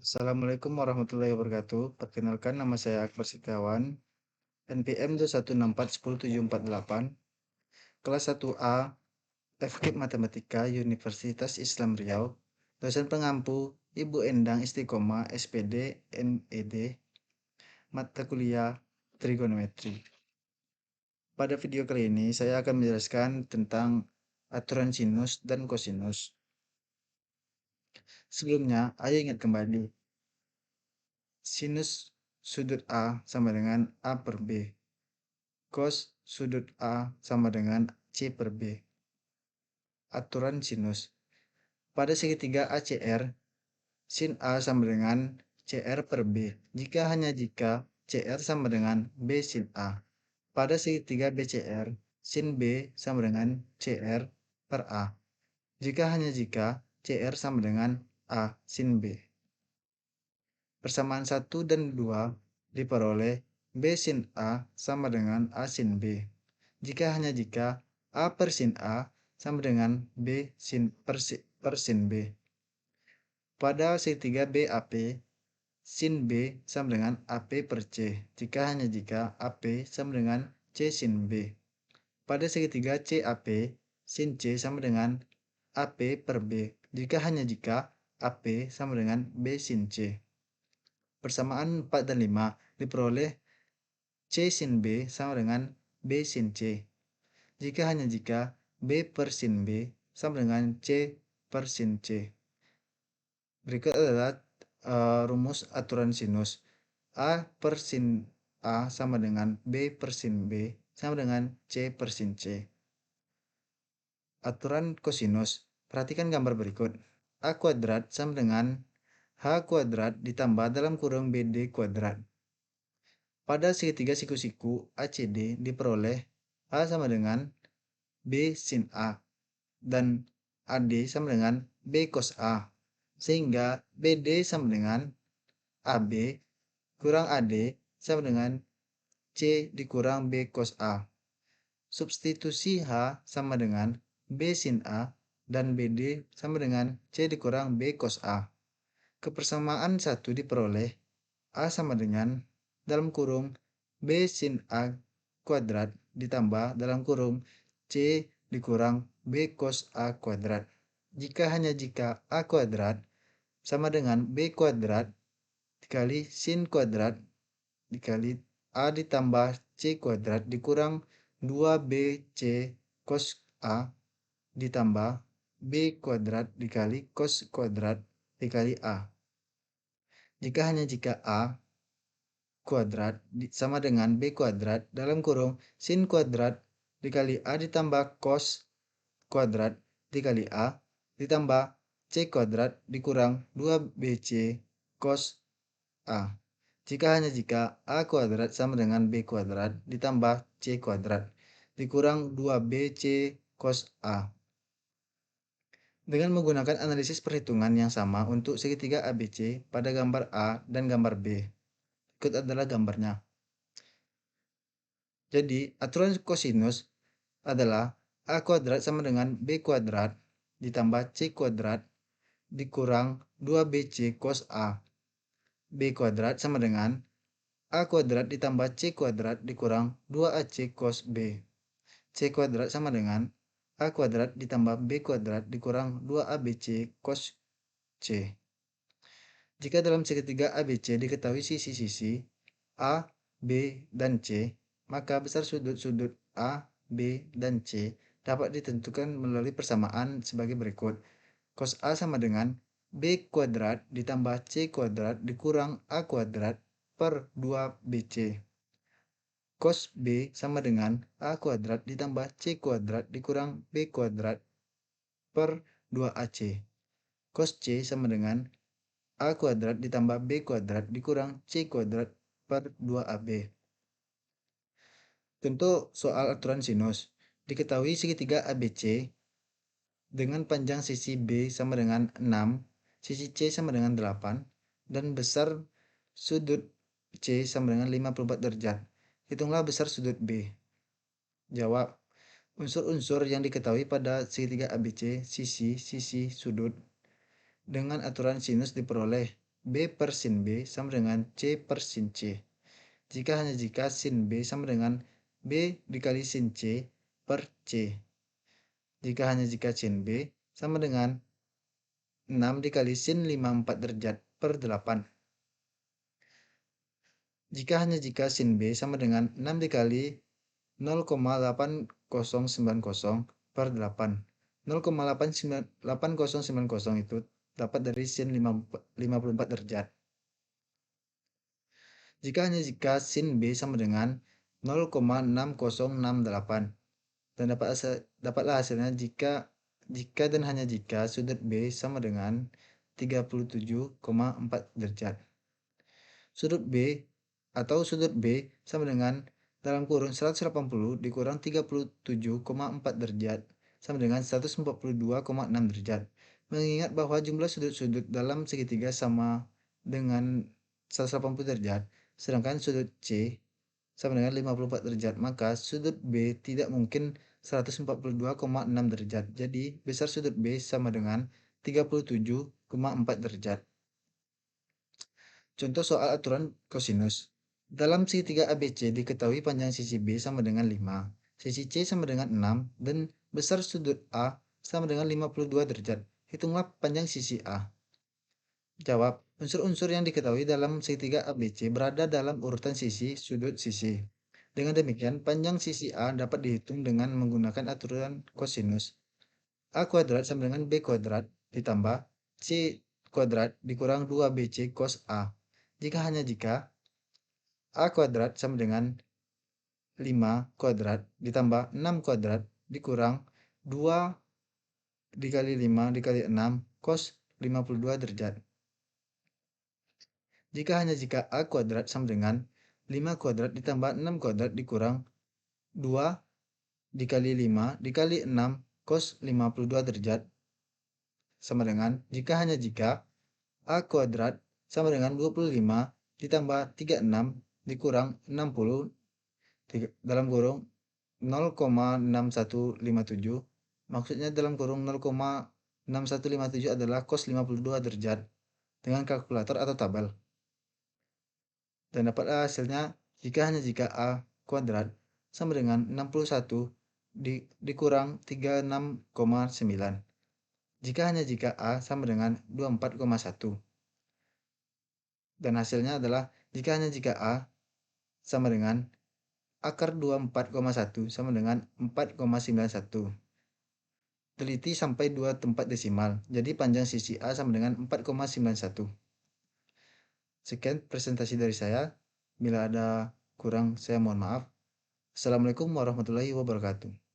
Assalamualaikum warahmatullahi wabarakatuh. Perkenalkan nama saya Akbar Setiawan, NPM 216410748, kelas 1A, FKIP Matematika, Universitas Islam Riau, dosen pengampu Ibu Endang Istiqomah, SPD, MED, mata kuliah trigonometri. Pada video kali ini, saya akan menjelaskan tentang aturan sinus dan kosinus. Sebelumnya, ayo ingat kembali. Sinus sudut A sama dengan A per B. Cos sudut A sama dengan C per B. Aturan sinus. Pada segitiga ACR, sin A sama dengan CR per B. Jika CR sama dengan B sin A. Pada segitiga BCR, sin B sama dengan CR per A. Jika CR sama dengan A sin B. Persamaan 1 dan 2 diperoleh B sin A sama dengan A sin B. Jika A per sin A sama dengan B sin per sin B. Pada segitiga BAP, sin B sama dengan AP per C. Jika AP sama dengan C sin B. Pada segitiga CAP, sin C sama dengan AP per B. Jika AP sama dengan B sin C. Persamaan 4 dan 5 diperoleh C sin B sama dengan B sin C. Jika B per sin B sama dengan C per sin C. Berikut adalah rumus aturan sinus. A per sin A sama dengan B per sin B sama dengan C per sin C. Aturan kosinus. Perhatikan gambar berikut. A kuadrat sama dengan H kuadrat ditambah dalam kurung BD kuadrat. Pada segitiga siku-siku ACD diperoleh A sama dengan B sin A dan AD sama dengan B cos A. Sehingga BD sama dengan AB kurang AD sama dengan C dikurang B cos A. Substitusi H sama dengan B sin A dan BD sama dengan C dikurang B cos A. Kebersamaan 1 diperoleh A sama dengan dalam kurung B sin A kuadrat ditambah dalam kurung C dikurang B cos A kuadrat. Jika A kuadrat sama dengan B kuadrat dikali sin kuadrat dikali A ditambah C kuadrat dikurang 2BC cos A ditambah B kuadrat dikali cos kuadrat dikali A. Jika A kuadrat sama dengan B kuadrat dalam kurung sin kuadrat dikali A ditambah cos kuadrat dikali A ditambah C kuadrat dikurang 2BC cos A. Jika A kuadrat sama dengan B kuadrat ditambah C kuadrat dikurang 2BC cos A. Dengan menggunakan analisis perhitungan yang sama untuk segitiga ABC pada gambar A dan gambar B. Berikut adalah gambarnya. Jadi, aturan kosinus adalah A kuadrat sama dengan B kuadrat ditambah C kuadrat dikurang 2BC cos A. B kuadrat sama dengan A kuadrat ditambah C kuadrat dikurang 2AC cos B. C kuadrat sama dengan A kuadrat ditambah B kuadrat dikurang 2ABC cos C. Jika dalam segitiga ABC diketahui sisi-sisi A, B, dan C, maka besar sudut-sudut A, B, dan C dapat ditentukan melalui persamaan sebagai berikut. Cos A sama dengan B kuadrat ditambah C kuadrat dikurang A kuadrat per 2BC. Cos B sama dengan A kuadrat ditambah C kuadrat dikurang B kuadrat per 2AC. Cos C sama dengan A kuadrat ditambah B kuadrat dikurang C kuadrat per 2AB. Contoh soal aturan sinus. Diketahui segitiga ABC dengan panjang sisi B sama dengan 6, sisi C sama dengan 8, dan besar sudut C sama dengan 54 derajat. Hitunglah besar sudut B. Jawab. Unsur-unsur yang diketahui pada segitiga ABC, sisi, sudut. Dengan aturan sinus diperoleh B per sin B sama dengan C per sin C. Jika hanya jika sin B sama dengan B dikali sin C per C. Jika hanya jika sin B sama dengan 6 dikali sin 54 derajat per 8. Jika hanya jika sin B sama dengan 6 dikali 0,8090 per 8. 0,8090 itu dapat dari sin 54 derajat. Jika hanya jika sin B sama dengan 0,6068 dan dapatlah hasilnya jika dan hanya jika sudut B sama dengan 37,4 derajat. Sudut B atau sudut B sama dengan dalam kurung 180 dikurang 37,4 derajat sama dengan 142,6 derajat. Mengingat bahwa jumlah sudut-sudut dalam segitiga sama dengan 180 derajat, sedangkan sudut C sama dengan 54 derajat, maka sudut B tidak mungkin 142,6 derajat. Jadi, besar sudut B sama dengan 37,4 derajat. Contoh soal aturan kosinus. Dalam segitiga ABC diketahui panjang sisi B sama dengan 5, sisi C sama dengan 6, dan besar sudut A sama dengan 52 derajat. Hitunglah panjang sisi A. Jawab, unsur-unsur yang diketahui dalam segitiga ABC berada dalam urutan sisi, sudut, sisi. Dengan demikian, panjang sisi A dapat dihitung dengan menggunakan aturan kosinus. A kuadrat sama dengan B kuadrat ditambah C kuadrat dikurang 2BC cos A. Jika A kuadrat sama dengan 5 kuadrat ditambah 6 kuadrat dikurang 2 dikali 5 dikali 6 cos 52 derajat. Jika A kuadrat sama dengan 5 kuadrat ditambah 6 kuadrat dikurang 2 dikali 5 dikali 6 cos 52 derajat sama dengan jika A kuadrat sama dengan 25 ditambah 36 dikurang 60 dalam kurung 0,6157, maksudnya dalam kurung 0,6157 adalah cos 52 derajat dengan kalkulator atau tabel. Dan dapatlah hasilnya jika A kuadrat sama dengan 61 dikurang 36,9. Jika A sama dengan 24,1. Dan hasilnya adalah jika A sama dengan akar 24,1 sama dengan 4,91. Teliti sampai 2 tempat desimal. Jadi panjang sisi A sama dengan 4,91. Sekian presentasi dari saya. Bila ada kurang, saya mohon maaf. Assalamualaikum warahmatullahi wabarakatuh.